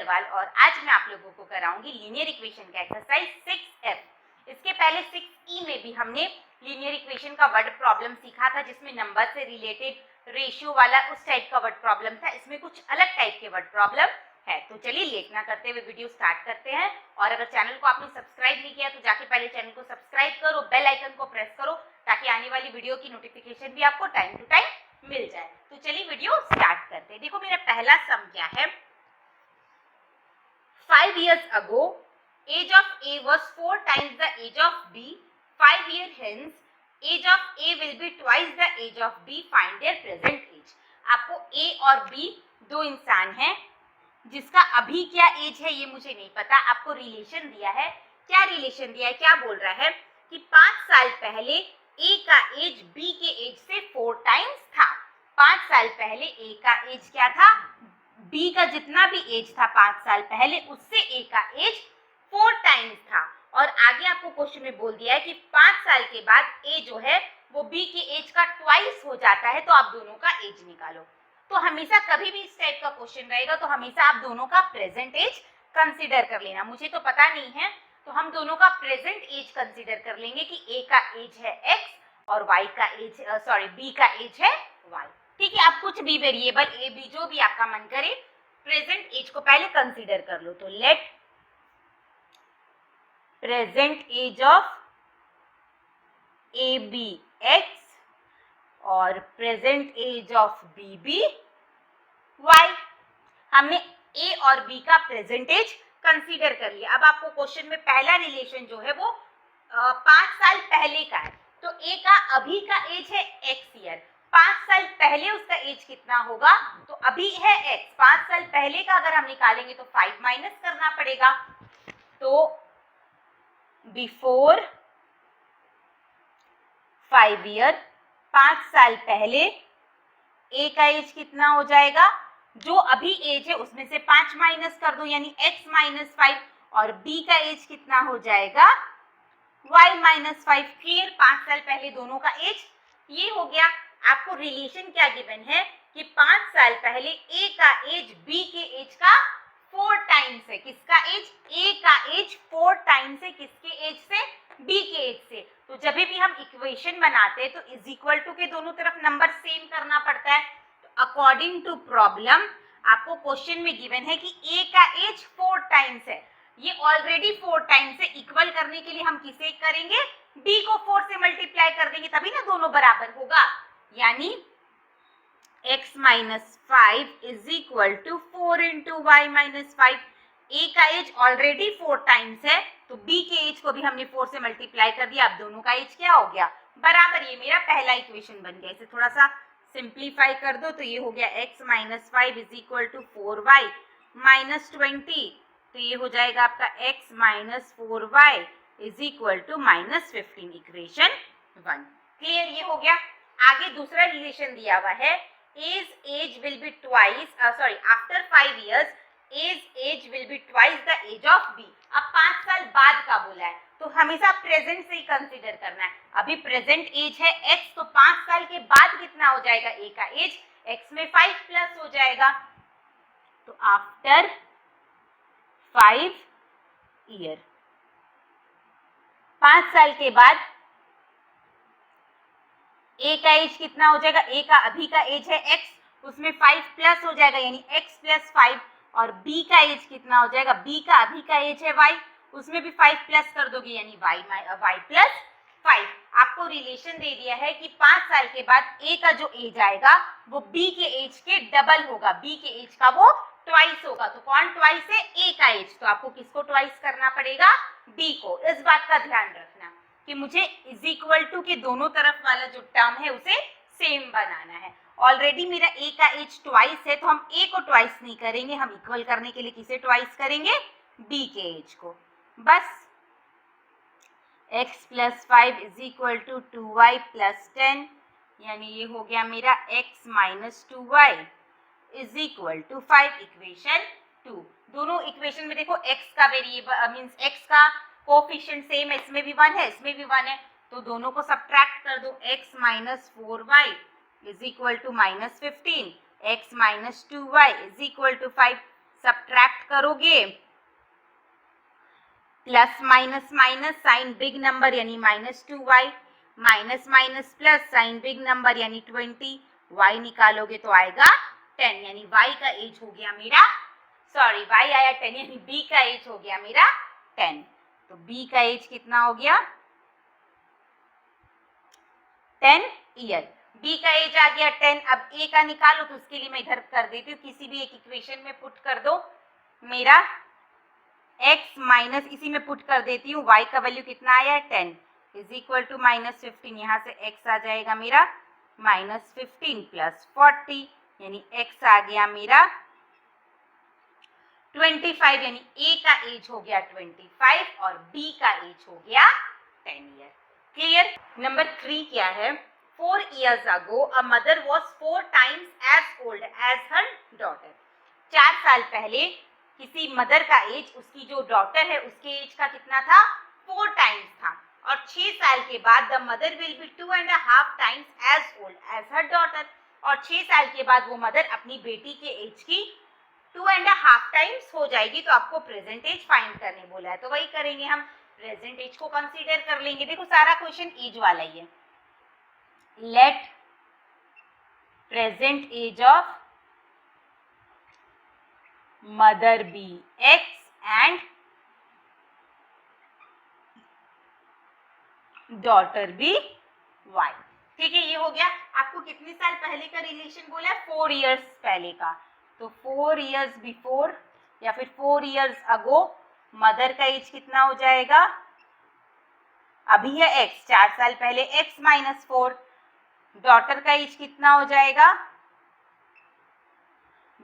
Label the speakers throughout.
Speaker 1: अग्रवाल और आज मैं आप लोगों को कराऊंगी लीनियर इक्वेशन का एक्सरसाइज 6F। इसके पहले 6E में भी हमने लीनियर इक्वेशन का वर्ड प्रॉब्लम सीखा था जिसमें नंबर से रिलेटेड रेशियो वाला उस टाइप का वर्ड प्रॉब्लम था। इसमें कुछ अलग टाइप के वर्ड प्रॉब्लम है। तो चलिए लेट ना करते हुए वीडियो स्टार्ट करते हैं। और अगर चैनल को आपने सब्सक्राइब नहीं किया तो जाके पहले चैनल को सब्सक्राइब करो, बेल आइकन को प्रेस करो ताकि आने वाली वीडियो की नोटिफिकेशन भी आपको टाइम टू टाइम मिल जाए। तो चलिए वीडियो स्टार्ट करते हैं। देखो मेरा पहला सम क्या है। 5 years ago, age of A was 4 times the age of B. 5 years hence, age of A will be twice the age of B. Find their present age. आपको A और B दो इंसान हैं जिसका अभी क्या एज है ये मुझे नहीं पता। आपको रिलेशन दिया है। क्या रिलेशन दिया है, क्या बोल रहा है कि 5 साल पहले A का एज B के एज से 4 टाइम्स था। 5 साल पहले A का एज क्या था, B का जितना भी एज था 5 साल पहले उससे A का एज 4 टाइम्स था। और आगे आपको क्वेश्चन में बोल दिया है कि 5 साल के बाद A जो है वो B के एज का ट्वाइस हो जाता है। तो आप दोनों का एज निकालो। तो हमेशा कभी भी इस टाइप का क्वेश्चन रहेगा तो हमेशा आप दोनों का प्रेजेंट एज कंसीडर कर लेना। मुझे तो पता नहीं है तो हम दोनों का प्रेजेंट एज कंसीडर कर लेंगे कि A का एज है X और Y का एज B का एज है Y। ठीक है, आप कुछ भी वेरिएबल A B जो भी आपका मन करे प्रेजेंट एज को पहले कंसीडर कर लो। तो let present age of A B X और present age of B B Y। हमने A और B का प्रेजेंट एज कंसीडर कर लिया। अब आपको क्वेश्चन में पहला रिलेशन जो है वो 5 साल पहले का है। तो A का अभी का एज है X ईयर। 5 साल पहले उसका एज कितना होगा, तो अभी है X। 5 साल पहले का अगर हम निकालेंगे तो 5 माइनस करना पड़ेगा। तो बिफोर 5 ईयर, 5 साल पहले A का एज कितना हो जाएगा, जो अभी एज है उसमें से 5 माइनस कर दो यानी X माइनस 5। और B का एज कितना हो जाएगा, Y माइनस 5। फिर 5 साल पहले दोनों का एज ये हो गया। आपको रिलेशन क्या गिवन है कि 5 साल पहले A का एज B के एज का 4 टाइम्स है। किसका एज, A का एज 4 टाइम्स है किसके एज से, B के एज से। तो जब भी हम इक्वेशन बनाते हैं तो इज इक्वल टू के दोनों तरफ नंबर सेम करना पड़ता है। तो अकॉर्डिंग टू प्रॉब्लम आपको क्वेश्चन में गिवन है कि A का एज 4 टाइम्स है, ये ऑलरेडी 4 टाइम्स है। इक्वल करने के लिए हम किसे करेंगे, B को 4 से मल्टीप्लाई कर देंगे तभी ना दोनों बराबर होगा। यानी x minus 5 is equal to 4 into y minus 5। A का एज ऑलरेडी 4 टाइम्स है तो B के एज को भी हमने 4 से मल्टीप्लाई कर दिया। अब दोनों का एज क्या हो गया, बराबर। ये मेरा पहला इक्वेशन बन गया। इसे थोड़ा सा सिंप्लीफाई कर दो तो ये हो गया x minus 5 is equal to 4y minus 20। तो ये हो जाएगा आपका x minus 4y is equal to minus 15। Equation 1 clear, ये हो गया। आगे दूसरा रिलेशन दिया हुआ है, age will be twice after 5 years age will be twice the age of B। अब 5 साल बाद का बोला है तो हमेशा प्रेजेंट से ही कंसीडर करना है। अभी प्रेजेंट एज है X तो 5 साल के बाद कितना हो जाएगा A का एज, X में 5 प्लस हो जाएगा। तो आफ्टर 5 ईयर, 5 साल के बाद A का एज कितना हो जाएगा, A का अभी का एज है X उसमें 5 प्लस हो जाएगा यानी X प्लस 5। और B का एज कितना हो जाएगा, B का अभी का एज है Y उसमें भी 5 प्लस कर दोगे यानी Y प्लस 5। आपको रिलेशन दे दिया है कि 5 साल के बाद A का जो एज आएगा वो B के एज के डबल होगा, B के एज का वो ट्वाइस होगा। तो कौन ट्वाइस है, A का एज। तो आपको किसको ट्वाइस करना पड़ेगा, B को। इस बात का ध्यान रखना कि मुझे इज इक्वल टू के दोनों तरफ वाला जो टर्म है उसे सेम बनाना है। ऑलरेडी मेरा A का एज ट्वाइस है तो हम A को ट्वाइस नहीं करेंगे, हम इक्वल करने के लिए किसे ट्वाइस करेंगे, B के एज को। बस x plus 5 is equal to 2y plus 10 यानी ये हो गया मेरा x minus 2y is equal to 5। Equation 2। दोनों इक्वेशन में देखो x का वेरिएबल मींस x का कोफिशिएंट सेम है, इसमें भी 1 है इसमें भी 1 है तो दोनों को सब्ट्रैक्ट कर दो। x minus 4y is equal to minus 15, x minus 2y is equal to 5। Subtract करोगे, plus minus minus sign big number यानी -2y, minus minus plus sign big number यानी 20, y निकालोगे तो आएगा 10, यानी y का एज हो गया मेरा, सॉरी y आया 10 यानी b का एज हो गया मेरा 10। तो b का एज कितना हो गया 10 ईयर। b का एज आ गया 10। अब a का निकालो तो उसके लिए मैं इधर कर देती हूँ, किसी भी एक इक्वेशन में पुट कर दो, मेरा x माइनस इसी में पुट कर देती हूँ, y का वैल्यू कितना आया 10 इज इक्वल टू -15, यहाँ से x आ जाएगा मेरा -15 प्लस 40 यानी x आ गया मेरा 25, यानी a का एज हो गया 25 और b का एज हो गया 10 ईयर। क्लियर। नंबर 3 क्या है, 4 years ago a mother was 4 times as old as her daughter। 4 साल पहले किसी मदर का एज, उसकी जो डॉटर है उसके एज का कितना था 4 टाइम्स था, और 6 साल के बाद the mother will be 2.5 times as old as her daughter, और 6 साल के बाद वो मदर अपनी बेटी के एज की 2.5 टाइम्स हो जाएगी। तो आपको प्रेजेंट एज फाइंड करने बोला है, तो वही करेंगे हम, प्रेजेंट एज को कंसीडर कर लेंगे। देखो सारा क्वेश्चन एज वाला ही है। Let present age of mother be x and daughter be y। ठीक है, ये हो गया। आपको कितने साल पहले का रिलेशन बोला है 4 इयर्स पहले का, तो 4 इयर्स बिफोर या फिर 4 इयर्स अगो मदर का एज कितना हो जाएगा, अभी है x, 4 साल पहले x माइनस 4, डॉटर का एज कितना हो जाएगा,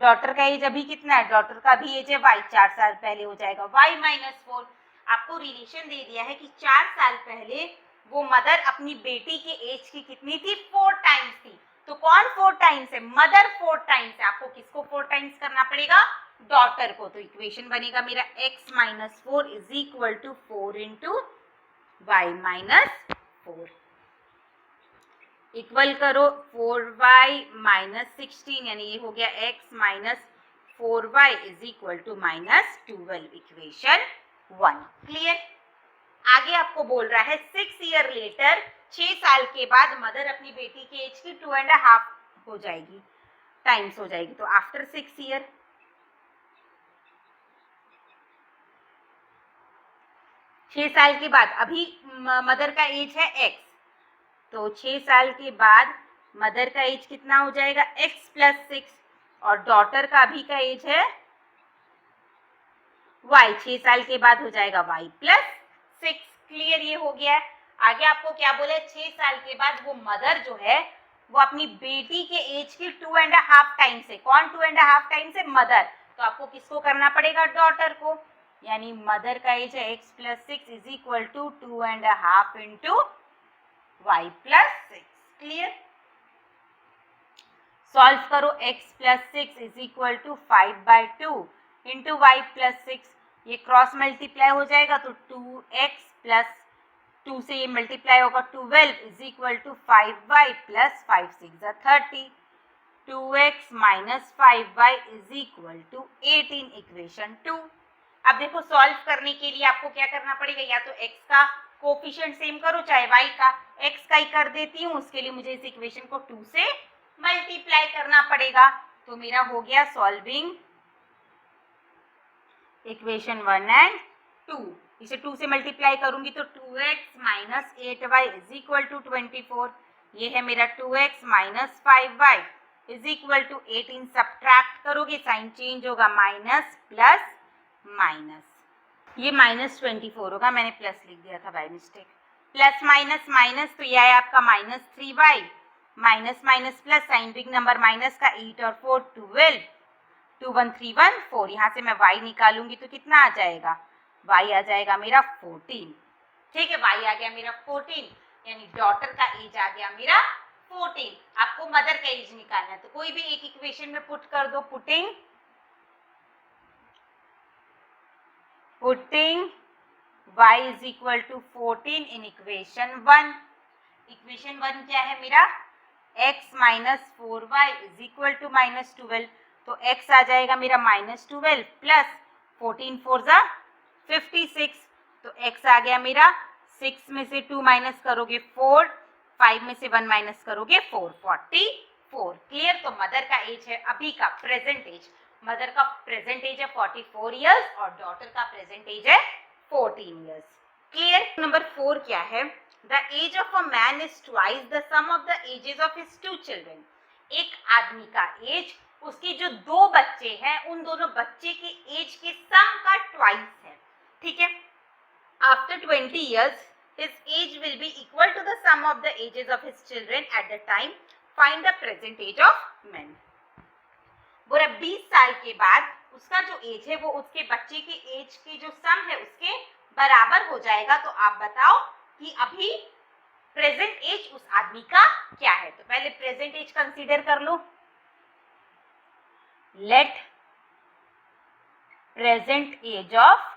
Speaker 1: डॉटर का एज अभी कितना है, डॉटर का भी एज है y, 4 साल पहले हो जाएगा y माइनस 4। आपको रिलेशन दे दिया है कि 4 साल पहले वो मदर अपनी बेटी के एज की कितनी थी 4 टाइम्स थी, तो कौन 4 टाइम्स है, मदर 4 टाइम्स है। आपको किसको 4 टाइम्स करना पड़ेगा, डॉटर को। तो इक्वेशन बनेगा मेरा x minus 4 is equal to 4 into y minus 4, equal करो 4y माइनस 16, यानी ये हो गया x minus 4y is equal to -12, equation 1। Clear. आगे आपको बोल रहा है 6 ईयर लेटर, 6 साल के बाद मदर अपनी बेटी के एज की 2.5 हो जाएगी, टाइम्स हो जाएगी, तो आफ्टर 6 ईयर, छह साल के बाद, अभी मदर का एज है x, तो 6 साल के बाद मदर का एज कितना हो जाएगा x प्लस 6, और डॉटर का अभी का एज है y, 6 साल के बाद हो जाएगा y प्लस 6। क्लियर, ये हो गया है। आगे आपको क्या बोले, 6 साल के बाद वो मदर जो है वो अपनी बेटी के एज की 2.5 टाइम्स है, कौन 2.5 टाइम्स है, मदर, तो आपको किसको करना पड़ेगा, डॉटर को, यानी मदर का एज है x plus 6 is equal to 2.5 into y plus 6। Clear. Solve करो, x plus 6 is equal to 5/2 into y plus 6, ये क्रॉस मल्टीप्लाई हो जाएगा तो 2x प्लस 2 से ये मल्टीप्लाई होगा 12 is equal to 5y plus 5 6 30, 2x minus 5y is equal to 18, equation 2। अब देखो सॉल्व करने के लिए आपको क्या करना पड़ेगा, या तो x का कोफिशिएंट सेम करो, चाहे y का, x का ही कर देती हूँ, उसके लिए मुझे इस इक्वेशन को 2 से मल्टीप्लाई करना पड़ेगा। तो मेरा हो गया सॉल्विंग इक्वेशन 1 एंड 2, इसे 2 से मल्टीप्लाई करूंगी तो 2x minus 8y is equal to 24, ये है मेरा 2x minus 5y is equal to 18, subtract करोगे साइन चेंज होगा, माइनस प्लस माइनस, ये माइनस 24 होगा, मैंने प्लस लिख दिया था by mistake, plus minus minus, तो यह है आपका minus 3y, minus minus plus, sign big number minus का, 8 और 4 12, 2 1 3 1 4, यहाँ से मैं y निकालूंगी तो कितना आ जाएगा, y आ जाएगा मेरा 14। ठीक है, y आ गया मेरा 14, यानी डॉटर का एज आ गया मेरा 14। आपको मदर का एज निकालना है, तो कोई भी एक इक्वेशन में पुट कर दो, putting y is equal to 14 in equation 1। Equation 1 क्या है मेरा, x minus 4y is equal to minus 12, तो x आ जाएगा मेरा -12 प्लस 14 4 ज़ा 56, तो x आ गया मेरा 6 में से 2 माइनस करोगे 4, 5 में से 1 माइनस करोगे 4, 44। क्लियर। तो मदर का एज है अभी का प्रेजेंट एज, मदर का प्रेजेंट एज है 44 इयर्स और डॉटर का प्रेजेंट एज है 14 इयर्स। क्लियर। नंबर 4 क्या है? The age of a man is twice the sum of the ages of his two children. एक आदमी का एज उसके जो दो बच्चे हैं उन दोनों बच्चे के एज के सम का ट्वाइस है। ठीक है। After 20 years his age will be equal to the sum of the ages of his children at the time. Find the present age of men. बोला 20 साल के बाद उसका जो एज है वो उसके बच्चे के एज के जो सम है उसके बराबर हो जाएगा। तो आप बताओ कि अभी प्रेजेंट एज उस आदमी का क्या है। तो पहले प्रेजेंट एज कंसीडर कर लो। Let present age of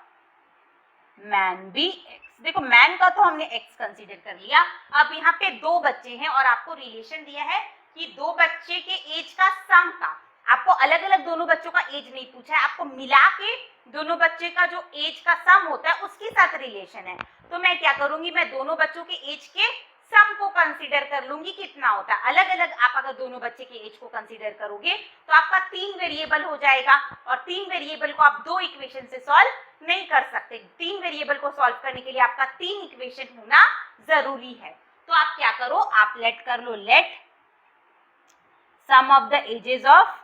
Speaker 1: man be X. देखो मैन का तो हमने एक्स कंसीडर कर लिया। अब यहाँ पे दो बच्चे हैं और आपको रिलेशन दिया है कि दो बच्चे के एज का सम का। आपको अलग अलग दोनों बच्चों का एज नहीं पूछा है, आपको मिला के दोनों बच्चे का जो एज का सम होता है उसके साथ रिलेशन है। तो मैं क्या करूंगी, मैं दोनों बच्चों के एज के सम को कंसीडर कर लूंगी कितना होता है। अलग अलग आप अगर दोनों बच्चे के एज को कंसीडर करोगे तो आपका 3 वेरिएबल हो जाएगा और 3 वेरिएबल को आप 2 इक्वेशन से सॉल्व नहीं कर सकते। 3 वेरिएबल को सॉल्व करने के लिए आपका 3 इक्वेशन होना जरूरी है। तो आप क्या करो, आप लेट कर लो, let sum of the ages of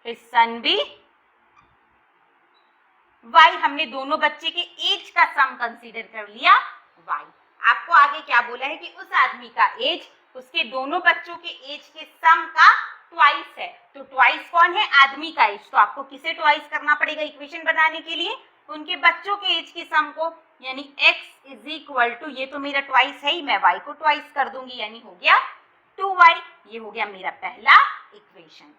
Speaker 1: his son be y। हमने दोनों बच्चे के एज का सम कंसीडर कर लिया y। आपको आगे क्या बोला है कि उस आदमी का एज उसके दोनों बच्चों के एज के सम का ट्वाइस है। तो ट्वाइस कौन है? आदमी का एज। तो आपको किसे ट्वाइस करना पड़ेगा इक्वेशन बनाने के लिए? उनके बच्चों के एज के सम को, यानी x इज इक्वल टू, ये तो मेरा ट्वाइस है ही, मैं y को ट्वाइस कर दूंगी, यानी हो गया 2y। ये हो गया मेरा पहला इक्वेशन।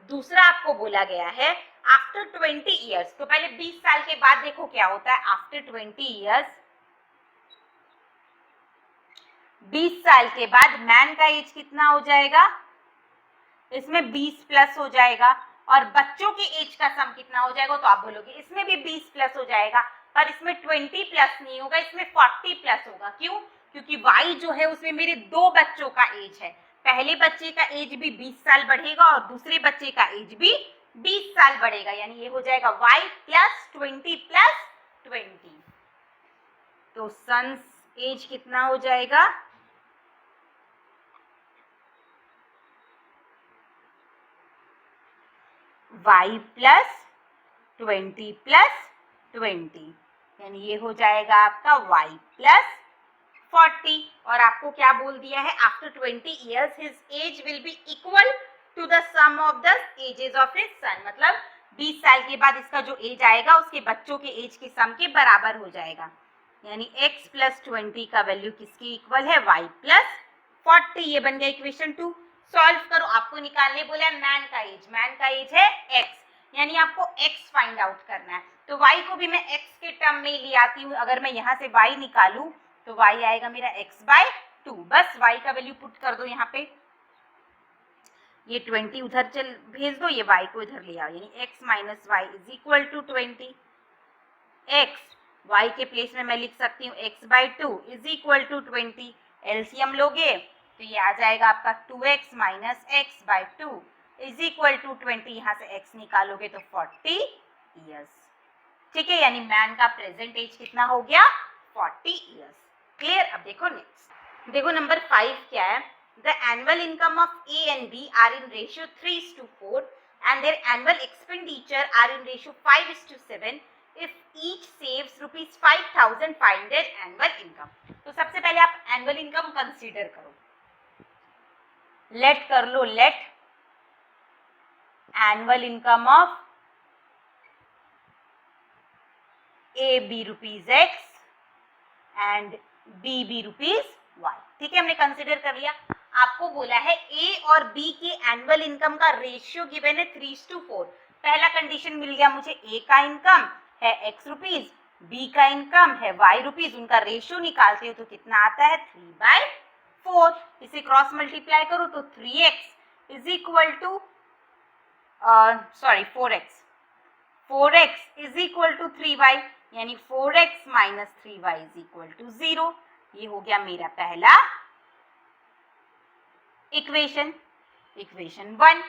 Speaker 1: दूसरा आपको बोला गया है आफ्टर 20 इयर्स। तो पहले 20 साल के बाद देखो क्या होता है। आफ्टर 20 इयर्स, 20 साल के बाद मैन का एज कितना हो जाएगा? इसमें 20 प्लस हो जाएगा और बच्चों के एज का सम कितना हो जाएगा? तो आप बोलोगे इसमें भी 20 प्लस हो जाएगा, पर इसमें 20 प्लस नहीं होगा, इसमें 40 प्लस होगा। क्यों? क्योंकि y जो है उसमें मेरे दो बच्चों का एज है। पहले बच्चे का एज भी 20 साल बढ़ेगा और दूसरे बच्चे का एज भी 20 साल बढ़ेगा, यानी ये हो जाएगा y प्लस 20 प्लस 20। तो सन्स एज कितना हो जाएगा? y प्लस 20 प्लस 20, यानी ये हो जाएगा आपका y प्लस 40। और आपको क्या बोल दिया है? After 20 years his age will be equal to the sum of the ages of his son. मतलब 20 साल के बाद इसका जो एज आएगा उसके बच्चों के एज के सम के बराबर हो जाएगा, यानी x प्लस 20 का वैल्यू किसके इक्वल है? y plus 40। ये बन गया इक्वेशन 2। सॉल्व करो। आपको निकालने बोला है मैन का एज, मैन का एज है x, यानी आपको x फाइंड आउट करना है। तो y को भी मैं x के टर्म में ले आती हूँ। अगर मैं यहाँ से y निकालूं तो y आएगा मेरा x/2। बस y का वैल्यू पुट कर दो यहाँ पे, ये 20 उधर चल भेज दो, ये y को इधर ले आओ, यानी x minus y is equal to 20। x y के प्लेस में मैं लिख सकती हूँ x/2 is equal to 20। LCM लोगे तो ये आ जाएगा आपका 2x minus x/2 is equal to 20। यहाँ से x निकालोगे तो 40 इयर्स। ठीक है, यानी मैन का प्रेजेंट एज कितना हो गया? 40 इयर्स। क्लियर। अब देखो नेक्स्ट, देखो नंबर 5 क्या है? The annual income of A and B are in ratio 3:4 and their annual expenditure are in ratio 5:7 if each saves ₹5,000 find their annual income. तो सबसे पहले आप एनुअल इनकम कंसीडर करो। लेट कर लो, let annual income of A be ₹X and B be ₹Y। ठीक है, हमने कंसीडर कर लिया। आपको बोला है ए और बी के एनुअल इनकम का रेशियो गिवन है 3:4। पहला कंडीशन मिल गया मुझे, ए का इनकम है ₹X, बी का इनकम है ₹Y, उनका रेशियो निकालते हो तो कितना आता है? 3/4। 4, इसे क्रॉस मल्टीप्लाई करो तो 3x is equal to 4x is equal to 3y, यानी 4x minus 3y is equal to 0। ये हो गया मेरा पहला इक्वेशन 1।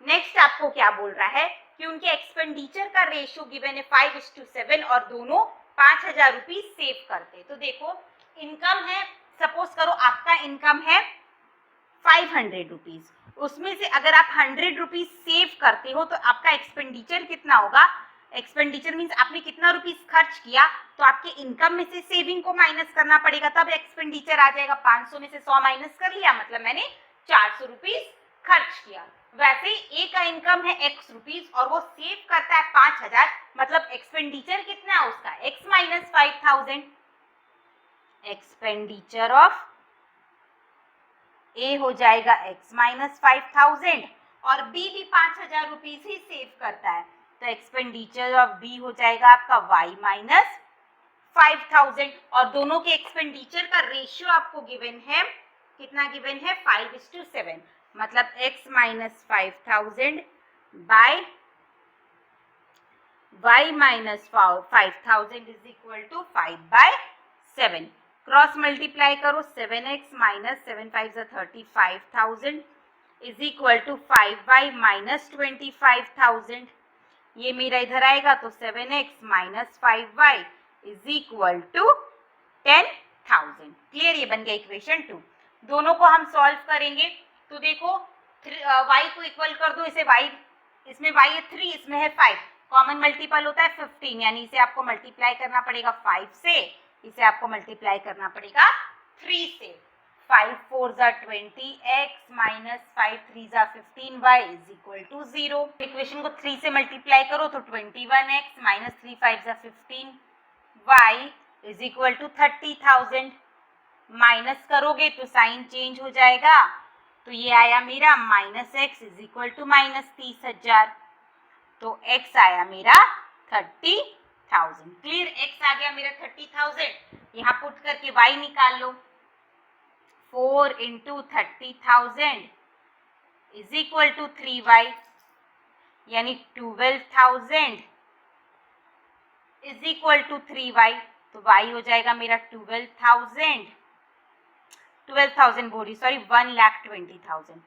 Speaker 1: नेक्स्ट आपको क्या बोल रहा है कि उनके एक्सपेंडिचर का रेशियो गिवन है 5:7 और दोनों 5,000 रुपीज सेव करते। तो देखो इनकम है, सपोज करो आपका इनकम है 500 रुपीज, उसमें से अगर आप 100 रुपीज सेव करते हो तो आपका एक्सपेंडिचर कितना होगा? एक्सपेंडिचर मीन्स आपने कितना रुपीज खर्च किया, तो आपके इनकम में से सेविंग को माइनस करना पड़ेगा, तब एक्सपेंडिचर आ जाएगा। 500 में से 100 माइनस कर लिया, मतलब मैंने 400 रुपीज खर्च किया। वैसे ए का इनकम है x रुपीज और वो सेव करता है 5,000, मतलब एक्सपेंडिचर कितना है उसका? x minus 5,000। एक्सपेंडिचर ऑफ ए हो जाएगा x माइनस 5,000 और b भी 5,000 रुपीज ही सेव करता है, तो एक्सपेंडिचर ऑफ b हो जाएगा आपका y माइनस 5,000। और दोनों के एक्सपेंडिचर का रेशियो आपको गिवन है, कितना गिवन है? 5:7, मतलब x minus 5,000 by y minus 5,000 is equal to 5/7। Cross multiply करो, 7x minus 7 5 35,000 is equal to 5y minus 25,000। ये मेरा इधर आएगा तो 7x minus 5y is equal to 10,000। Clear? ये बन गया इक्वेशन 2। दोनों को हम सॉल्व करेंगे तो देखो y को इक्वल कर दो, इसे y, इसमें y है 3, इसमें है 5, कॉमन मल्टीपल होता है 15, यानी इसे आपको मल्टीप्लाई करना पड़ेगा 5 से, इसे आपको मल्टीप्लाई करना पड़ेगा 3 से। 5 4 20, x minus 5 3 15, y is equal to 0। Equation को 3 से मल्टीप्लाई करो तो 21x minus 3 5 15, y is equal to 30,000। Minus करोगे तो साइन चेंज हो जाएगा, तो ये आया मेरा minus x is equal to minus 30,000, तो x आया मेरा 30,000। क्लियर? x आ गया मेरा 30,000। यहाँ पुट करके y निकाल लो, 4 into 30,000 is equal to 3y, यानी 12,000 इज इक्वल टू 3y, तो y हो जाएगा मेरा 12,000 बोली, सॉरी 1,20,000,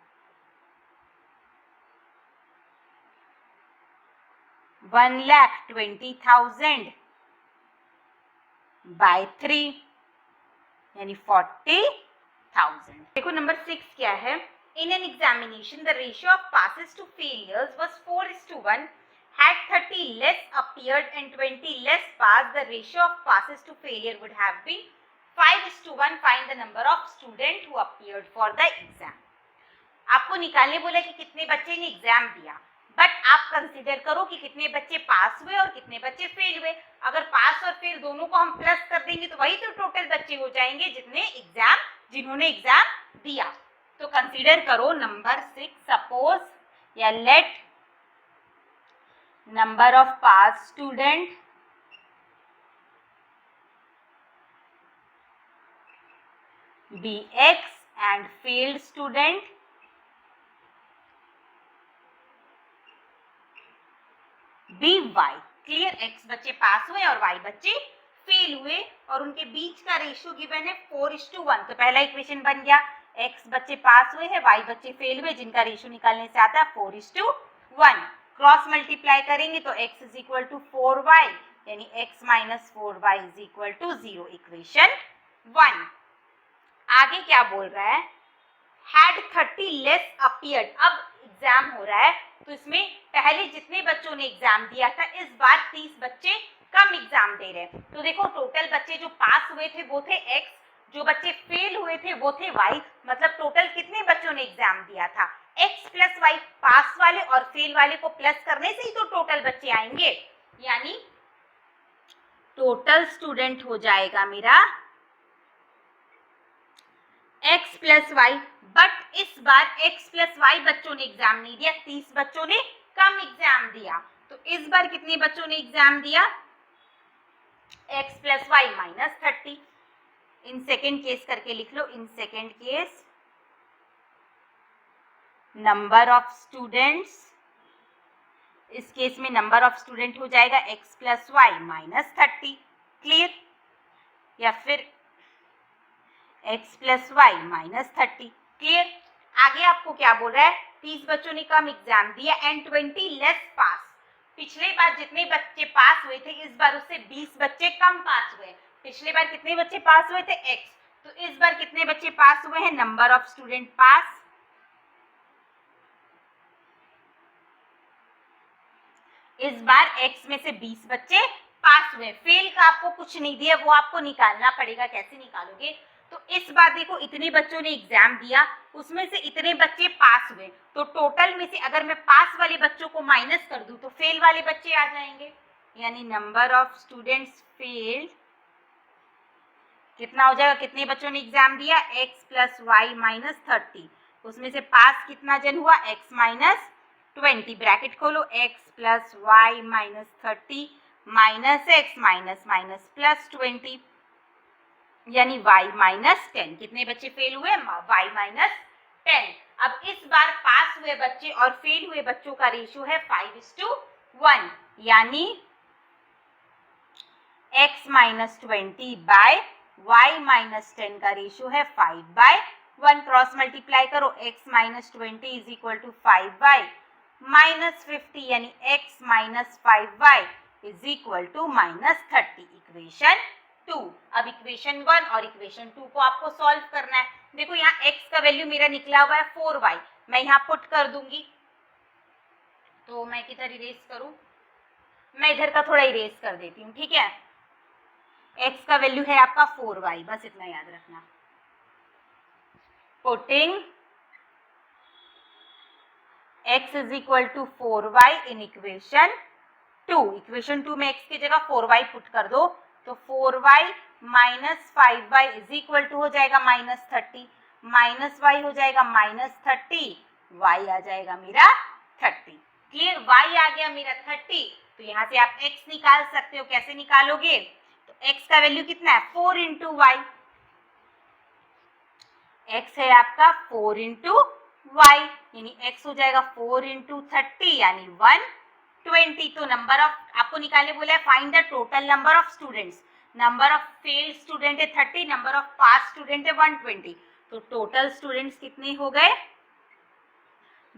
Speaker 1: 1,20,000 बाय 3, यानी 40,000। देखो नंबर 6 क्या है? In an examination, the ratio of passes to failures was 4:1. Had 30 less appeared and 20 less passed, the ratio of passes to failure would have been 5:1. Find the number of students who appeared for the exam. आपको निकालने बोला कि कितने बच्चे ने exam दिया, but आप consider करो कि कितने बच्चे पास हुए और कितने बच्चे फेल हुए। अगर पास और फेल दोनों को हम प्लस कर देंगे तो वही तो टोटल बच्चे हो जाएंगे जिन्होंने एग्जाम दिया। तो कंसीडर करो नंबर 6, सपोज या let number of pass student be x and failed student be y। Clear? x बच्चे पास हुए और y बच्चे फेल हुए और उनके बीच का रेशियो गिवन है 4:1। तो पहला इक्वेशन बन गया, x बच्चे पास हुए हैं, y बच्चे फेल हुए, जिनका रेशियो निकालने से आता है 4:1। क्रॉस मल्टीप्लाई करेंगे तो x is equal to 4y, यानी x minus 4y is equal to 0। Equation 1। आगे क्या बोल रहा है? Had 30 less appeared। अब एग्जाम हो रहा है तो इसमें पहले जितने बच्चों ने एग्जाम दिया था, इस बार 30 बच्चे कम एग्जाम दे रहे हैं। तो देखो टोटल बच्चे जो पास हुए थे वो थे x, जो बच्चे फेल हुए थे वो थे y, मतलब टोटल कितने बच्चों ने एग्जाम दिया था? x plus y। पास वाले और फेल वाले को प्लस करने से ही तो टोटल बच्चे आएंगे, यानी टोटल स्टूडेंट हो जाएगा मेरा x प्लस वाई। बट इस बार x प्लस वाई बच्चों ने एग्जाम नहीं दिया, 30 बच्चों ने कम एग्जाम दिया। तो इस बार कितने बच्चों ने एग्जाम दिया? x plus Y minus 30। In second case करके लिख लो, in second case number of students, इस केस में नंबर ऑफ स्टूडेंट हो जाएगा x plus Y minus 30, clear, या फिर x plus Y minus 30, clear. आगे आपको क्या बोल रहा है, 30 बच्चों ने कम एग्जाम दिया एंड 20 लेस पास। पिछले बार जितने बच्चे पास हुए थे इस बार उससे 20 बच्चे कम पास हुए। पिछले बार कितने बच्चे पास हुए थे x, तो इस बार कितने बच्चे पास हुए हैं, नंबर ऑफ स्टूडेंट पास, इस बार x में से 20 बच्चे पास हुए। फेल का आपको कुछ नहीं दिया, वो आपको निकालना पड़ेगा। कैसे निकालोगे, तो इस बार देखो इतने बच्चों ने एग्जाम दिया, उसमें से इतने बच्चे पास हुए, तो टोटल में से अगर मैं पास वाले बच्चों को माइनस कर दूं तो फेल वाले बच्चे आ जाएंगे, यानी नंबर ऑफ स्टूडेंट्स फेल्ड कितना हो जाएगा, कितने बच्चों ने एग्जाम दिया, x प्लस वाई माइनस 30, उसमें से पास कितना जन हुआ, x माइनस 20, ब्रैकेट खोलो, x plus Y minus 30 minus x minus minus plus 20, यानी y माइनस 10, कितने बच्चे फेल हुए, y माइनस 10। अब इस बार पास हुए बच्चे और फेल हुए बच्चों का रेशियो है 5:1, यानी x minus 20 by y minus 10 का रेशियो है 5/1, क्रॉस मल्टीप्लाई करो, x minus 20 is equal to 5y minus 50, यानी x minus 5y is equal to minus 30, equation 2। अब इक्वेशन 1 और इक्वेशन 2 को आपको सॉल्व करना है। देखो यहाँ x का वैल्यू मेरा निकला हुआ है 4y, मैं यहाँ पुट कर दूंगी, तो मैं किधर इरेज करूं, मैं इधर का थोड़ा इरेज कर देती हूँ, ठीक है। x का वैल्यू है आपका 4y, बस इतना याद रखना। Putting x is equal to 4y in equation 2, equation 2 में x की जगह 4y पुट कर दो, तो 4y minus 5y is equal to हो जाएगा माइनस 30, माइनस y हो जाएगा माइनस 30, y आ जाएगा मेरा 30, क्लियर, y आ गया मेरा 30, तो यहाँ से आप x निकाल सकते हो। कैसे निकालोगे, तो x का वैल्यू कितना है, 4 इंटू वाई, x है आपका 4 इंटू वाई, यानी x हो जाएगा 4 इंटू 30, यानी 120। तो नंबर ऑफ आपको निकालने बोला है, find the total number of students, number of failed student है 30, नंबर ऑफ पास स्टूडेंट है 120, तो टोटल स्टूडेंट्स कितने हो गए,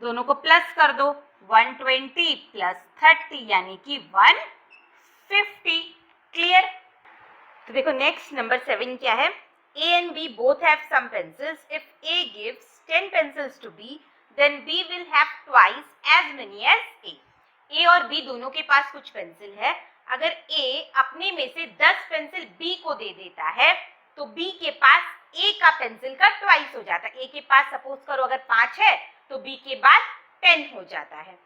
Speaker 1: दोनों को प्लस कर दो, 120 प्लस 30 यानी कि 150, क्लियर। तो देखो नेक्स्ट नंबर 7 क्या है, A and B both have some pencils. If A gives 10 pencils to B, then B will have twice as many as A. A और B दोनों के पास कुछ पेंसिल है, अगर A अपने में से 10 पेंसिल B को दे देता है, तो B के पास A का पेंसिल का ट्वाइस हो जाता है। A के पास सपोज करो अगर 5 है, तो B के बाद 10 हो जाता है।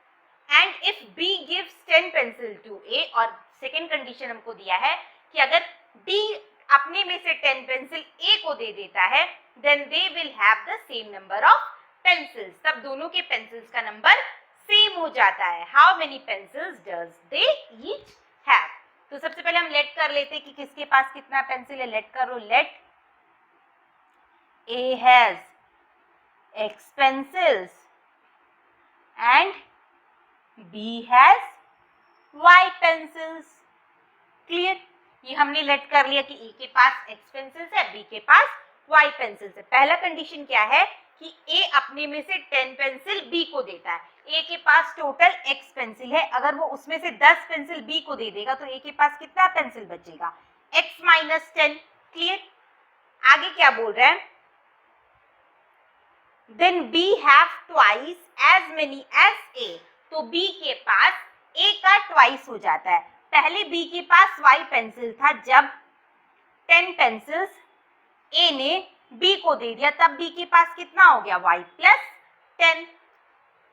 Speaker 1: And if B gives 10 pencil to A, और सेकेंड कंडीशन हमको दिया है कि अगर D अपने में से 10 पेंसिल A को दे देता है, then they will have the same number of pencils, तब दोनों के पेंसिल्स का नंबर सेम हो जाता है। How many pencils does they each have? तो सबसे पहले हम लेट कर लेते कि किसके पास कितना पेंसिल है, लेट करो, let A has X pencils and B has Y pencils, clear. ये हमने लेट कर लिया कि ए के पास एक्स पेंसिल्स है, बी के पास वाई पेंसिल्स है। पहला कंडीशन क्या है कि ए अपने में से 10 पेंसिल बी को देता है। ए के पास टोटल एक्स पेंसिल है, अगर वो उसमें से 10 पेंसिल बी को दे देगा तो ए के पास कितना पेंसिल बचेगा, एक्स माइनस 10, क्लियर। आगे क्या बोल रहा है, then B have twice as many as A, तो बी के पास ए का ट्वाइस हो जाता है। पहले B के पास Y पेंसिल था, जब 10 पेंसिल्स A ने B को दे दिया तब B के पास कितना हो गया, Y प्लस 10।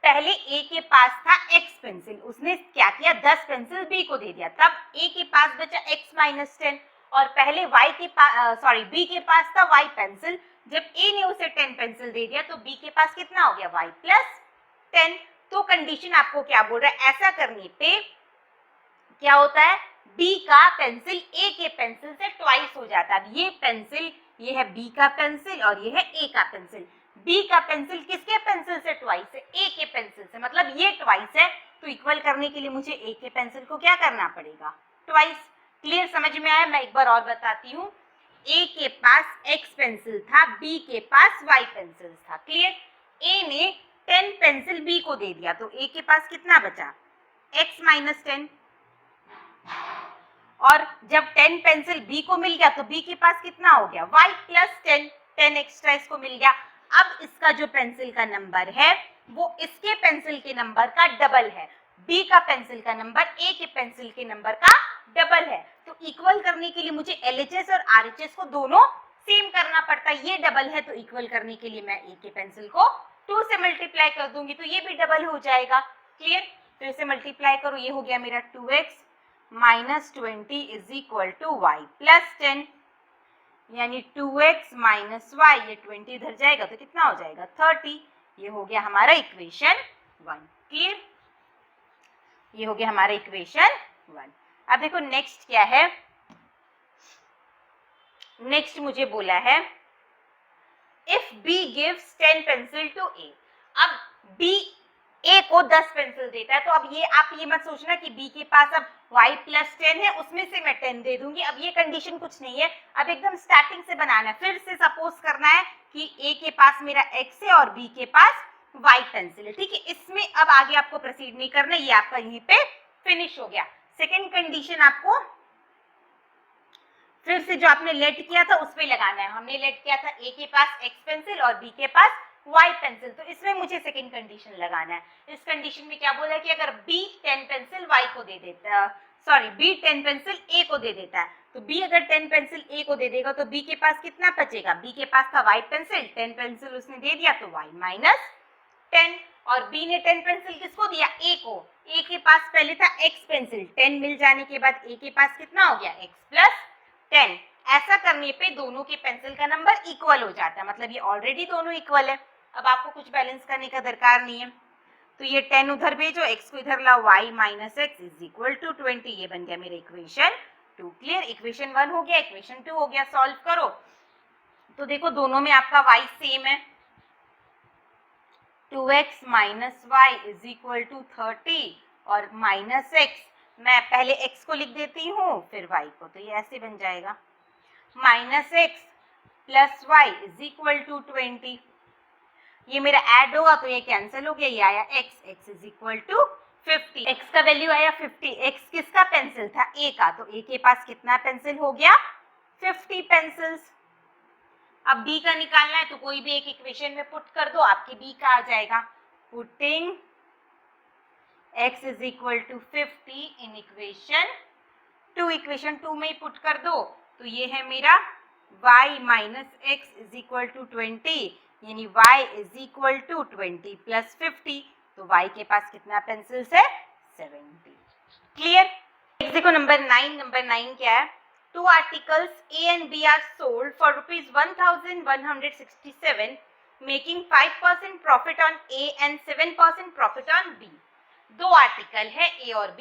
Speaker 1: पहले A के पास था X पेंसिल, उसने क्या किया, 10 पेंसिल B को दे दिया, तब A के पास बचा X माइनस 10, और पहले B के पास था Y पेंसिल, जब A ने उसे 10 पेंसिल दे दिया तो B के पास कितना हो गया, Y प्लस 10। तो कंडीशन आपको क्या बोल रहा है, ऐसा करने पे क्या होता है, B का पेंसिल A के पेंसिल से ट्वाइस हो जाता है। ये पेंसिल ये है बी का पेंसिल और ये है ए का पेंसिल। बी का पेंसिल किसके पेंसिल से ट्वाइस है? ए के पेंसिल से, मतलब ये ट्वाइस है, तो इक्वल करने के लिए मुझे ए के पेंसिल को क्या करना पड़ेगा? ट्वाइस। क्लियर, समझ में आया? मैं एक बार और बताती हूँ। ए के पास एक्स पेंसिल था, बी के पास वाई पेंसिल था। क्लियर, ए ने 10 पेंसिल बी को दे दिया, तो ए के पास कितना बचा? x minus 10। और जब 10 पेंसिल बी को मिल गया तो बी के पास कितना हो गया? y प्लस 10, 10 एक्स्ट्रा इसको मिल गया। अब इसका जो पेंसिल का नंबर है वो इसके पेंसिल के नंबर का डबल है। बी का पेंसिल का नंबर ए के पेंसिल के नंबर का डबल है, तो इक्वल करने के लिए मुझे LHS और RHS को दोनों सेम करना पड़ता है। ये डबल है तो इक्वल करने के लिए मैं ए के पेंसिल को 2 से मल्टीप्लाई कर दूंगी तो ये भी डबल हो जाएगा। क्लियर, तो इसे मल्टीप्लाई करो, ये हो गया मेरा 2x minus 20 is equal to y plus 10, यानी 2x माइनस वाई, ये 20 इधर जाएगा तो कितना हो जाएगा? 30। ये हो गया हमारा इक्वेशन 1। क्लियर, ये हो गया हमारा इक्वेशन 1। अब देखो नेक्स्ट क्या है। नेक्स्ट मुझे बोला है if B gives 10 pencil to A। अब B A को 10 पेंसिल देता है, तो अब ये आप ये मत सोचना कि B के पास अब y प्लस 10 है उसमें से मैं 10 दे दूंगी। अब ये कंडीशन कुछ नहीं है, अब एकदम स्टार्टिंग से बनाना है। फिर से सपोज करना है कि A के पास मेरा x है और B के पास y पेंसिल है। ठीक है, इसमें अब आगे आपको प्रोसीड नहीं करना, ये आपका यहीं पे फिनिश हो गया। सेकेंड कंडीशन आपको फिर से जो आपने लेट किया था उस पे लगाना है। हमने लेट किया था ए के पास x पेंसिल और बी के पास y पेंसिल, तो इसमें मुझे सेकंड कंडीशन लगाना है। इस कंडीशन में क्या बोला है कि अगर b 10 पेंसिल y को दे देता है, सॉरी b 10 पेंसिल a को दे देता है, तो b अगर 10 पेंसिल a को दे देगा तो b के पास कितना बचेगा? b के पास था y पेंसिल, 10 पेंसिल उसने दे दिया तो y माइनस 10, और b ने 10 पेंसिल किसको दिया? a को। a के पास पहले था x पेंसिल, 10 मिल जाने के बाद a के पास कितना हो गया? x plus 10। ऐसा करने पे दोनों के पेंसिल का नंबर इक्वल हो जाता है, मतलब ये ऑलरेडी दोनों इक्वल है, अब आपको कुछ बैलेंस करने का दरकार नहीं है। तो ये 10 उधर भेजो, x को इधर लाओ, y minus x is equal to 20। ये बन गया मेरा इक्वेशन 2। क्लियर, इक्वेशन 1 हो गया, इक्वेशन 2 हो गया। सॉल्व करो तो देखो दोनों में आपका y सेम है, 2x minus y is equal to 30 और माइनस एक्स, मैं पहले x को लिख देती हूँ फिर y को, तो ये ऐसे बन जाएगा minus x plus y is equal to 20। ये मेरा ऐड होगा तो ये कैंसिल हो गया, ये आया x, x is equal to 50। x का वैल्यू आया 50। x किसका पेंसिल था? a का, तो a के पास कितना पेंसिल हो गया? 50 पेंसिल्स। अब b का निकालना है तो कोई भी एक इक्वेशन में पुट कर दो, आपके b का आ जाएगा। Putting x is equal to 50 in equation 2, equation 2 में ही पुट कर दो, तो ये है मेरा y minus x is equal to 20, यानी y is equal to 20 plus 50, तो y के पास कितना पेंसिल है? 70। क्लियर, देखो नंबर 9। नंबर 9 क्या है? 2 articles A and B are sold for rupees 1167, making 5% profit on A and 7% profit on B। 2 article है A और B।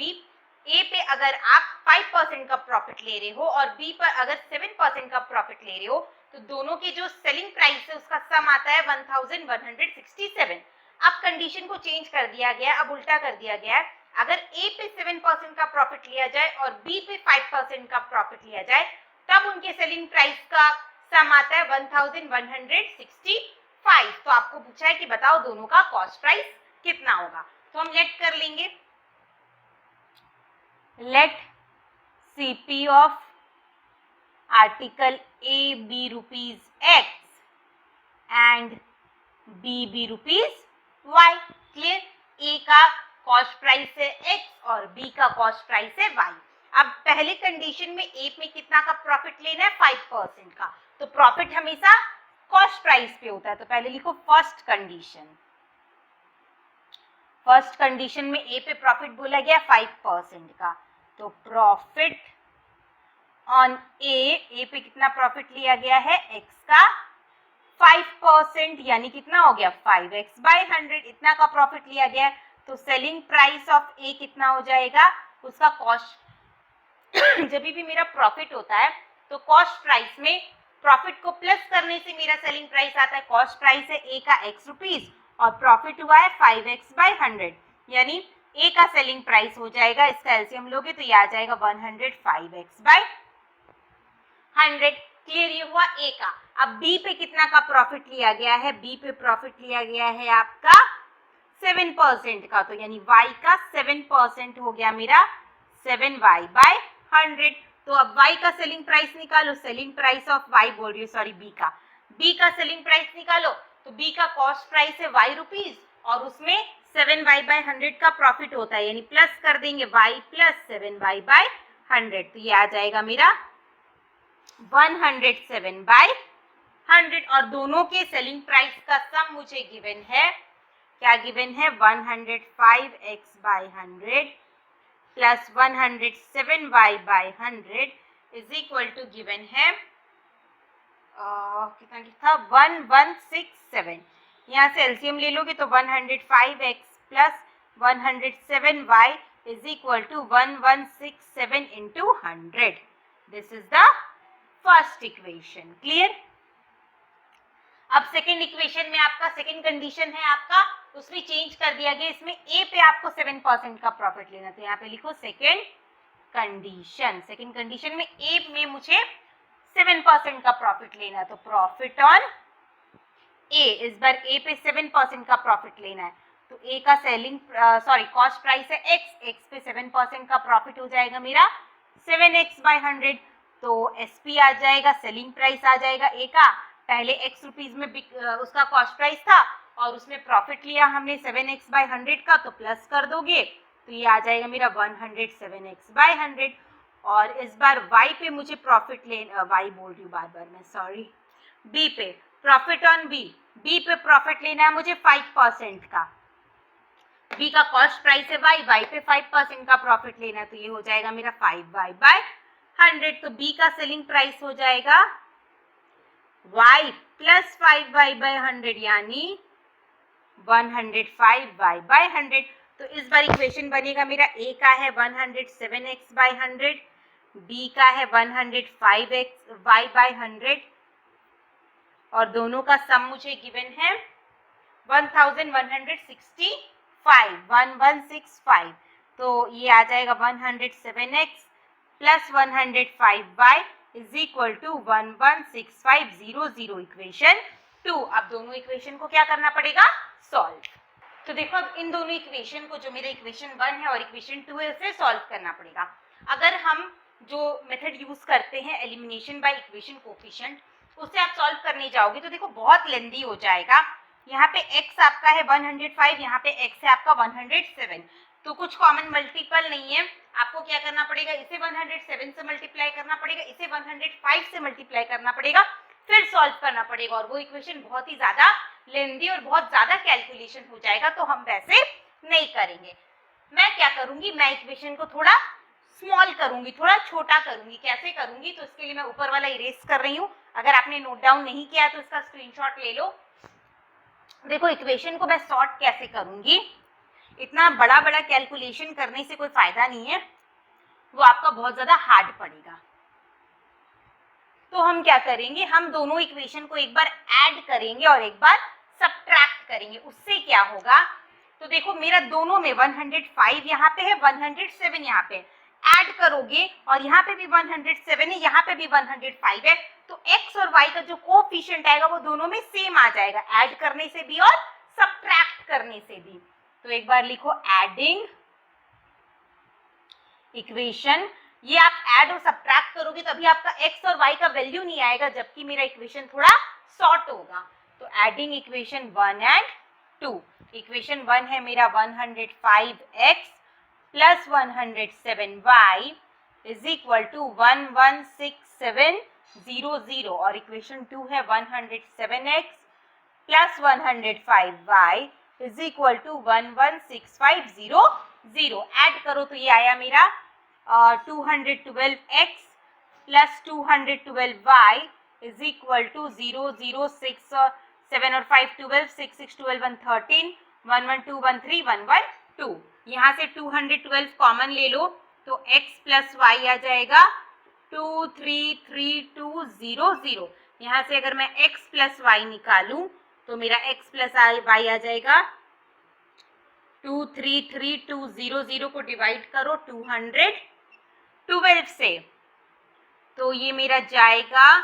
Speaker 1: A पे अगर आप 5% का प्रॉफिट ले रहे हो और B पर अगर 7% का प्रॉफिट ले रहे हो, तो दोनों के जो सेलिंग प्राइस है उसका सम आता है 1167। अब कंडीशन को चेंज कर दिया गया, अब उल्टा कर दिया गया है। अगर A पे 7% का प्रॉफिट लिया जाए और B पे 5% का प्रॉफिट लिया जाए, तब उनके सेलिंग प्राइस का सम आता है 1165। तो आपको पूछा है कि बताओ दोनों का कॉस्ट प्राइस कितना होगा, तो हम लेट कर लेंगे। Let CP of article A be rupees X and B be rupees Y। Clear, A का कॉस्ट प्राइस है X और B का कॉस्ट प्राइस है Y। अब पहले कंडीशन में A में कितना का प्रॉफिट लेना है? 5% का, तो प्रॉफिट हमेशा कॉस्ट प्राइस पे होता है, तो पहले लिखो फर्स्ट कंडीशन। फर्स्ट कंडीशन में A पे प्रॉफिट बोला गया 5% का, तो प्रॉफिट ऑन A पे कितना प्रॉफिट लिया गया है? X का 5%, यानी कितना हो गया? 5x बाय 100, इतना का प्रॉफिट लिया गया है, तो सेलिंग प्राइस ऑफ A कितना हो जाएगा? उसका कॉस्ट जब भी मेरा प्रॉफिट होता है तो कॉस्ट प्राइस में प्रॉफिट को प्लस करने से मेरा सेलिंग प्राइस आता है, कॉस्ट प्राइस है ए का x रुपीज और प्रॉफिट हुआ है 5x/100, यानी ए का सेलिंग प्राइस हो जाएगा, इसका एलसीएम लोगे तो ये आ जाएगा 105x/100। क्लियर, ये हुआ ए का। अब बी पे कितना का प्रॉफिट लिया गया है, बी पे प्रॉफिट लिया गया है आपका 7% का, तो यानी y का 7% हो गया मेरा 7y/100। तो अब y का सेलिंग प्राइस निकालो, सेलिंग प्राइस ऑफ y बोल रही हूँ, सॉरी b का सेलिंग प्राइस निकालो, तो b का कॉस्ट प्राइस है y रुपीज और उसमें 7y/100 का प्रॉफिट होता है, यानी प्लस कर देंगे y प्लस 7y/100, तो ये आ जाएगा मेरा 107/100। और दोनों के सेलिंग प्राइस का सम मुझे गिवन है, क्या गिवन है, 105x/100 plus 107y/100 is equal to given है कितना था 1167। यहाँ से एलसीएम ले लोगे तो 105x plus 107y is equal to 1167 into 100। This is the first equation. Clear. अब सेकेंड इक्वेशन में आपका सेकेंड कंडीशन है आपका, उसमें चेंज कर दिया गया, इसमें ए पे आपको 7% का प्रॉफिट लेना, तो यहाँ पे लिखो सेकेंड कंडीशन। सेकेंड कंडीशन में ए में मुझे 7% का प्रॉफिट लेना, तो प्रॉफिट ऑन ए, इस बार ए पे 7% का प्रॉफिट लेना है, तो ए का सेलिंग कॉस्ट प्राइस है x पे 7% का प्रॉफिट हो जाएगा मेरा 7x/100, तो एसपी आ जाएगा, सेलिंग प्राइस आ जाएगा ए का, पहले x रुपीज में उसका कॉस्ट प्राइस था और उसमें प्रॉफिट लिया हमने 7x/100 का, तो प्लस कर दोगे तो ये आ जाएगा मेरा 107x/100। और इस बार y पे मुझे प्रॉफिट लेना, y बोल रही हूँ बार बार मैं, सॉरी, b पे प्रॉफिट ऑन b पे प्रॉफिट लेना है मुझे 5% का, b का कॉस्ट प्राइस है y पे 5% का प्रॉफिट लेना है, तो ये हो जाएगा मेरा 5y/100, तो b का सेलिंग प्राइस हो जाएगा y प्लस 5y/100 यानी 105y/100। तो इस बार इक्वेशन बनेगा मेरा a का है 107x/100, b का है 105y/100 और दोनों का सम मुझे गिवन है 1165, तो ये आ जाएगा 107x plus 105y is equal to 116500, equation 2। अब दोनों इक्वेशन को क्या करना पड़ेगा, सॉल्व। तो देखो अब इन दोनों इक्वेशन को, जो मेरा इक्वेशन 1 है और इक्वेशन 2 है, उसे सॉल्व करना पड़ेगा। अगर हम जो मेथड यूज करते हैं एलिमिनेशन बाय इक्वेशन कोफिशिएंट, उससे आप सॉल्व करने जाओगे तो देखो बहुत लेंदी हो जाएगा। यहाँ पे x आपका है 105, यहाँ पे x है आपका 107, तो कुछ कॉमन मल्टीपल नहीं है, आपको क्या करना पड़ेगा, इसे 107 से मल्टीप्लाई करना पड़ेगा, इसे 105 से मल्टीप्लाई करना पड़ेगा, फिर सॉल्व करना पड़ेगा, और वो इक्वेशन बहुत ही ज्यादा लेंदी और बहुत ज्यादा कैलकुलेशन हो जाएगा, तो हम वैसे नहीं करेंगे। मैं क्या करूंगी, मैं इक्वेशन को थोड़ा स्मॉल करूंगी, थोड़ा छोटा करूंगी। कैसे करूंगी, तो इसके लिए मैं ऊपर वाला इरेज कर रही हूँ, अगर आपने नोट डाउन नहीं किया तो इसका स्क्रीनशॉट ले लो। देखो इक्वेशन को मैं सॉर्ट कैसे करूंगी, इतना बड़ा बड़ा कैलकुलेशन करने से कोई फायदा नहीं है, वो आपका बहुत ज्यादा हार्ड पड़ेगा। तो हम क्या करेंगे, हम दोनों इक्वेशन को एक बार ऐड करेंगे और एक बार सब्ट्रैक्ट करेंगे। उससे क्या होगा, तो देखो मेरा दोनों में 105 यहाँ पे है, 107 यहाँ पे, ऐड करोगे और यहाँ पे भी 107 है, यहाँ पे भी 105 है, तो x और y का जो कोएफिशिएंट आएगा वो दोनों में सेम आ जाएगा, ऐड करने से भी और सब्ट्रैक्ट करने से भी। तो एक बार लिखो एडिंग इक्वेशन, ये आप ऐड और सब्ट्रैक्ट करोगे तभी आपका x और y का वैल्यू नहीं आएगा, जबकि मेरा इक्वेशन थोड़ा शॉर्ट होगा। तो एडिंग इक्वेशन 1 एंड 2, इक्वेशन 1 है मेरा 105x plus 107y is equal to 116,700 और इक्वेशन 2 है 107x plus 105y is equal to 116,500। Add करो तो ये आया मेरा 212x plus 212y is equal to 006 और 7 और 5 12, 6 6 12 113, 112 13 112। यहाँ से 212 कॉमन ले लो तो x प्लस y आ जाएगा 233,200, यहाँ से अगर मैं x प्लस वाई निकालूं तो मेरा x प्लस वाई आ जाएगा 233,200 को डिवाइड करो 212 से, तो ये मेरा जाएगा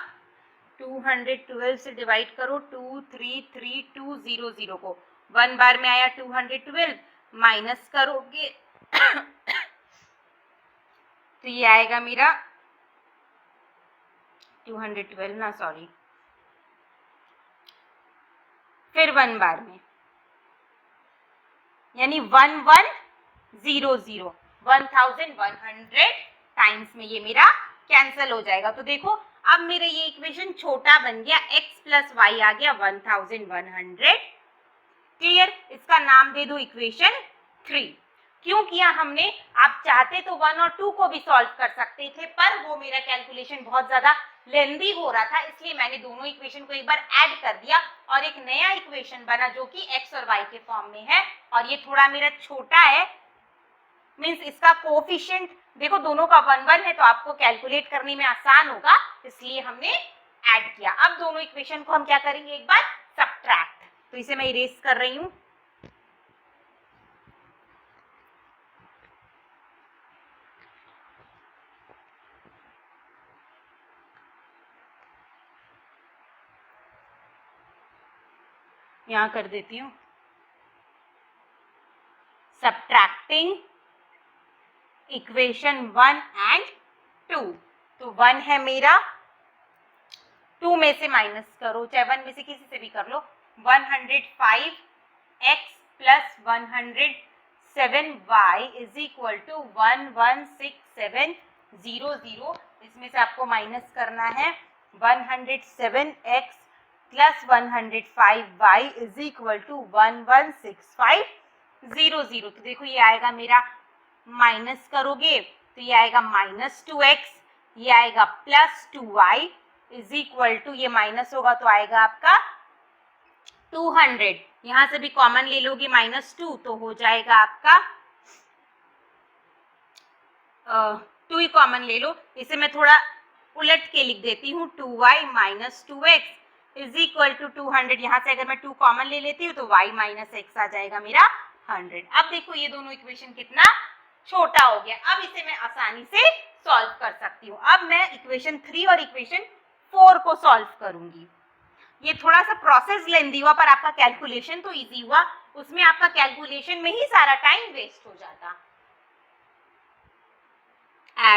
Speaker 1: 212 से डिवाइड करो 233,200 को, 1 बार में आया 212, माइनस करोगे तो ये आएगा मेरा 212 ना सॉरी, फिर 1 बार में यानी 1100, 1100 टाइम्स में ये मेरा कैंसिल हो जाएगा। तो देखो अब मेरा ये इक्वेशन छोटा बन गया, x प्लस वाई आ गया 1100। क्लियर? इसका नाम दे दो इक्वेशन 3। क्यों किया हमने? आप चाहते तो 1 और 2 को भी सॉल्व कर सकते थे, पर वो मेरा कैलकुलेशन बहुत ज्यादा लेंदी हो रहा था, इसलिए मैंने दोनों इक्वेशन को एक बार ऐड कर दिया और एक नया इक्वेशन बना जो कि x और y के फॉर्म में है। और ये थोड़ा मेरा छोटा है, मीन्स इसका कोएफिशिएंट देखो दोनों का 1 है, तो आपको कैलकुलेट करने में आसान होगा, इसलिए हमने ऐड किया। अब दोनों इक्वेशन को हम क्या करेंगे, एक बार सब्ट्रैक्ट। तो इसे मैं इरेज कर रही हूं। यहां कर देती हूं सब्ट्रैक्टिंग इक्वेशन 1 एंड 2। तो 1 है मेरा, 2 में से माइनस करो, चाहे 1 में से किसी से भी कर लो, 105x plus 107y is equal to 116700। इसमें से आपको माइनस करना है 107x plus 105y is equal to 116500। तो देखो ये आएगा मेरा, माइनस करोगे तो ये आएगा -2x, ये आएगा +2y इज इक्वल टू, ये माइनस होगा तो आएगा आपका 200। यहां से भी कॉमन ले लोगे -2 तो हो जाएगा आपका 2 ही कॉमन ले लो। इसे मैं थोड़ा उलट के लिख देती हूँ, 2y minus 2x is equal to 200। यहाँ से अगर मैं 2 कॉमन ले लेती हूँ तो y माइनस x आ जाएगा मेरा 100। अब देखो ये दोनों इक्वेशन कितना छोटा हो गया। अब इसे मैं आसानी से सॉल्व कर सकती हूँ। अब मैं इक्वेशन 3 और इक्वेशन 4 को सॉल्व करूंगी। ये थोड़ा सा प्रोसेस लेंदी हुआ, पर आपका कैलकुलेशन तो इजी हुआ, उसमें आपका कैलकुलेशन में ही सारा टाइम वेस्ट हो जाता।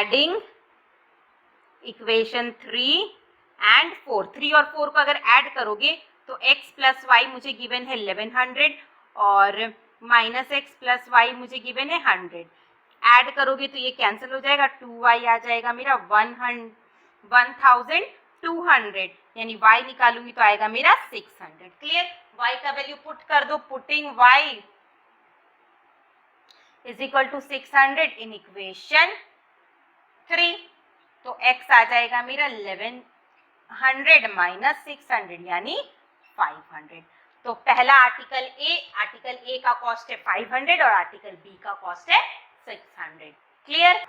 Speaker 1: एडिंग इक्वेशन 3 एंड 4, 3 और 4 को अगर ऐड करोगे तो x प्लस वाई मुझे गिवन है 1100 और माइनस एक्स प्लस वाई मुझे गिवन है 100। ऐड करोगे तो ये कैंसिल हो जाएगा, 2y आ जाएगा मेरा 1200, यानी y निकालूंगी तो आएगा मेरा 600। क्लियर? y का वैल्यू पुट कर दो, putting y is equal to 600 in equation 3, तो x आ जाएगा मेरा 1100 माइनस 600 यानी 500। तो पहला आर्टिकल ए का कॉस्ट है 500 और आर्टिकल बी का कॉस्ट है 600। क्लियर?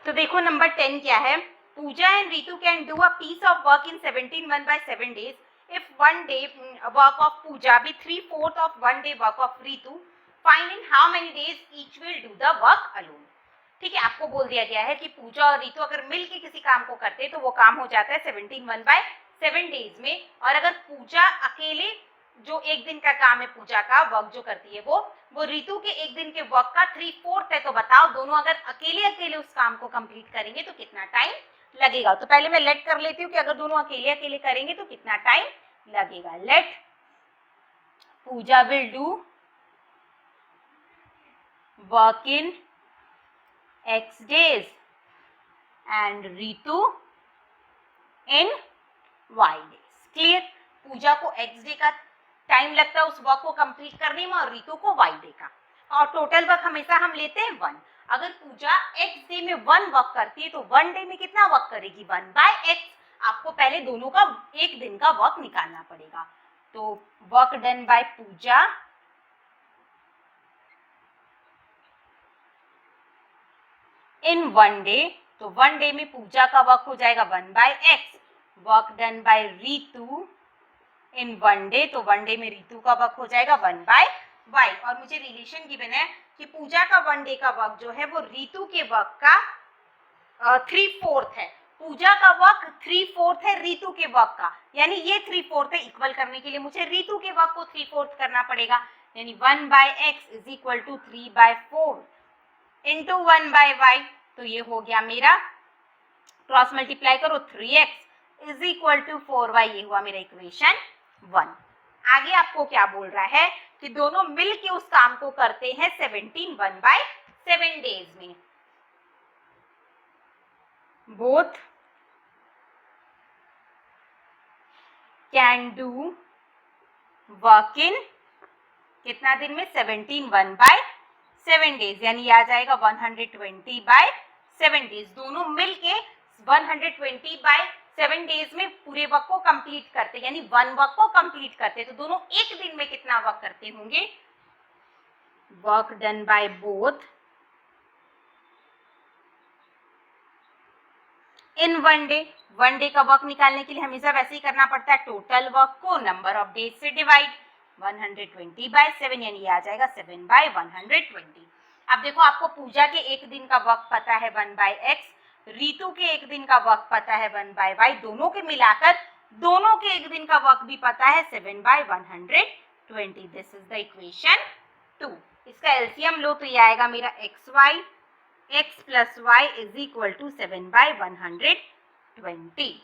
Speaker 1: तो देखो नंबर 10 क्या है, Pooja and Ritu can do a piece of work in 17 1/7 days if one day work of Pooja be 3/4 of one day work of Ritu, find in how many days each will do the work alone। ठीक है, आपको बोल दिया गया है कि पूजा और रितु अगर मिलके किसी काम को करते हैं तो वो काम हो जाता है 17 1/7 days में, और अगर पूजा अकेले जो एक दिन का काम है पूजा का वर्क जो करती है वो रितु के एक दिन के वर्क का 3/4 है। तो बताओ दोनों अगर अकेले अकेले उस काम को कंप्लीट करेंगे तो कितना टाइम लगेगा। तो पहले मैं लेट कर लेती हूँ कि अगर दोनों अकेले अकेले करेंगे तो कितना टाइम लगेगा। Let Pooja will do work in x days and Ritu in y days। Clear? Pooja को x डे का टाइम लगता है उस वर्क को कंप्लीट करने में और रितु को y डे का, और टोटल वर्क हमेशा हम लेते हैं 1। अगर पूजा x डे में 1 वर्क करती है तो 1 डे में कितना वर्क करेगी, 1/x। आपको पहले दोनों का एक दिन का वर्क निकालना पड़ेगा। तो work done by Pooja in 1 day, तो 1 डे में पूजा का वर्क हो जाएगा 1/x, work done bye Ritu इन 1 डे, तो 1 डे में रीतू का वर्क हो जाएगा 1/y। और मुझे रिलेशन गिवन है कि पूजा का 1 डे का वर्क जो है वो रीतू के वर्क का 3/4 है। पूजा का वर्क 3/4 है रीतू के वर्क का, यानी ये 3/4 है। इक्वल करने के लिए मुझे रीतू के वर्क को 3/4 करना पड़ेगा, यानी 1/x is equal to 3/4 into 1/y। तो ये हो गया मेरा, क्रॉस मल्टीप्लाई करो, 3x is equal to 4y। ये हुआ मेरा इक्वेशन 1। आगे आपको क्या बोल रहा है कि दोनों मिल के उस काम को करते हैं 17 1/7 डेज में। बोथ कैन डू वर्क इन कितना दिन में, 17 1/7 डेज, यानी आ जाएगा 120/7 डेज। दोनों मिलके 120/7 डेज में पूरे वर्क को कंप्लीट करते, यानी 1 वर्क को कंप्लीट करते। तो दोनों एक दिन में कितना वर्क करते होंगे, work done by both in 1 day. 1 day का वर्क निकालने के लिए हमेशा वैसे ही करना पड़ता है, टोटल वर्क को नंबर ऑफ डेज से डिवाइड, 120/7 यानी आ जाएगा 7/120। अब देखो, आपको पूजा के एक दिन का वर्क पता है 1/x, रीतू के एक दिन का वर्क पता है 1/y, दोनों के मिलाकर दोनों के एक दिन का वर्क भी पता है 7/120। This is the equation 2। इसका एलसीएम लो तो ये आएगा मेरा x plus y is equal to 7/120।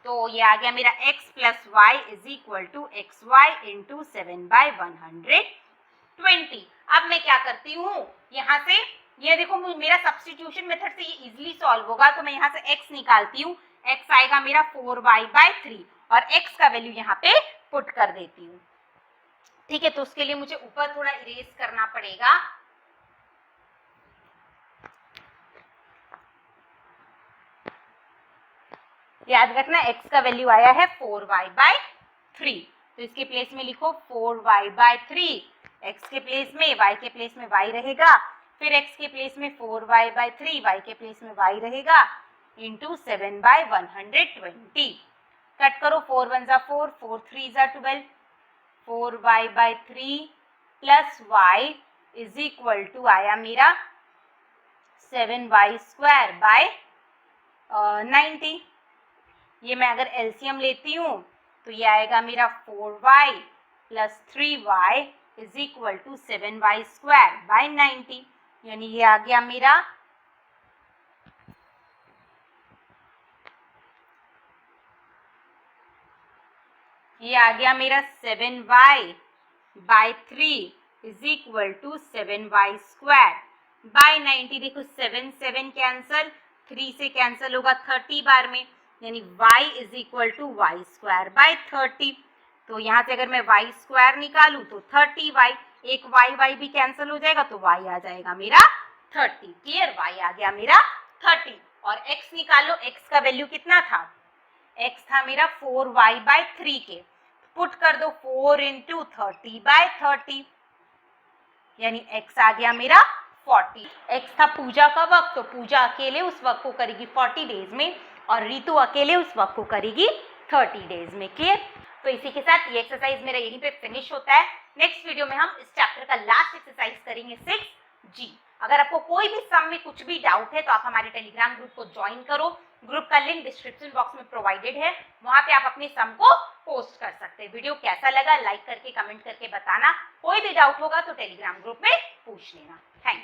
Speaker 1: तो ये आ गया मेरा x plus y is equal to x y into 7/120। अब मैं क्या करती हूँ, यहाँ से ये देखो, मेरा सब्स्टिट्यूशन मेथड से ये इजीली सॉल्व होगा। तो मैं यहाँ से x निकालती हूँ, x आएगा मेरा 4y/3 और x का वैल्यू यहाँ पे पुट कर देती हूँ। ठीक है, तो उसके लिए मुझे ऊपर थोड़ा इरेज करना पड़ेगा। याद रखना x का वैल्यू आया है 4y/3, तो इसके प्लेस में लिखो 4y/3, x के प्लेस में, y के प्लेस में y रहेगा, फिर x के प्लेस में 4y/3, y के प्लेस में y रहेगा, इंटू 7/120। कट करो, 4 1 जा 4, 4 3 जा 12, 4y/3 plus y is equal to आया मेरा 7y²/90। ये मैं अगर एलसीएम लेती हूँ तो ये आएगा मेरा 4y plus 3y is equal to 7y²/90, यानी ये आ गया मेरा ये आ गया मेरा 7y/3 is equal to 7y²/90। देखो 7 7 कैंसल, 3 से कैंसल होगा 30 बार में, यानी y is equal to y²/30। तो यहाँ से अगर मैं y² निकालूं तो 30y, एक y भी कैंसल हो जाएगा तो y आ जाएगा मेरा 30। क्लियर, y आ गया मेरा 30। और x निकालो, x का वैल्यू कितना था, x था मेरा 4y/3 के, पुट कर दो 4 इंटू 30/30, यानी x आ गया मेरा 40। x था पूजा का वक्त, तो पूजा अकेले उस वक्त को करेगी 40 डेज में और रीतू अकेले उस वक्त को करेगी 30 डेज में। क्लियर, तो इसी के साथ ये एक्सरसाइज मेरा यहीं पे फिनिश होता है। नेक्स्ट वीडियो में हम इस चैप्टर का लास्ट एक्सरसाइज करेंगे 6G। अगर आपको कोई भी सम में कुछ भी डाउट है तो आप हमारे टेलीग्राम ग्रुप को ज्वाइन करो। ग्रुप का लिंक डिस्क्रिप्शन बॉक्स में प्रोवाइडेड है, वहां पे आप अपने सम को पोस्ट कर सकते हैं। वीडियो कैसा लगा लाइक करके कमेंट करके बताना। कोई भी डाउट होगा तो टेलीग्राम ग्रुप में पूछ लेना। Thank you.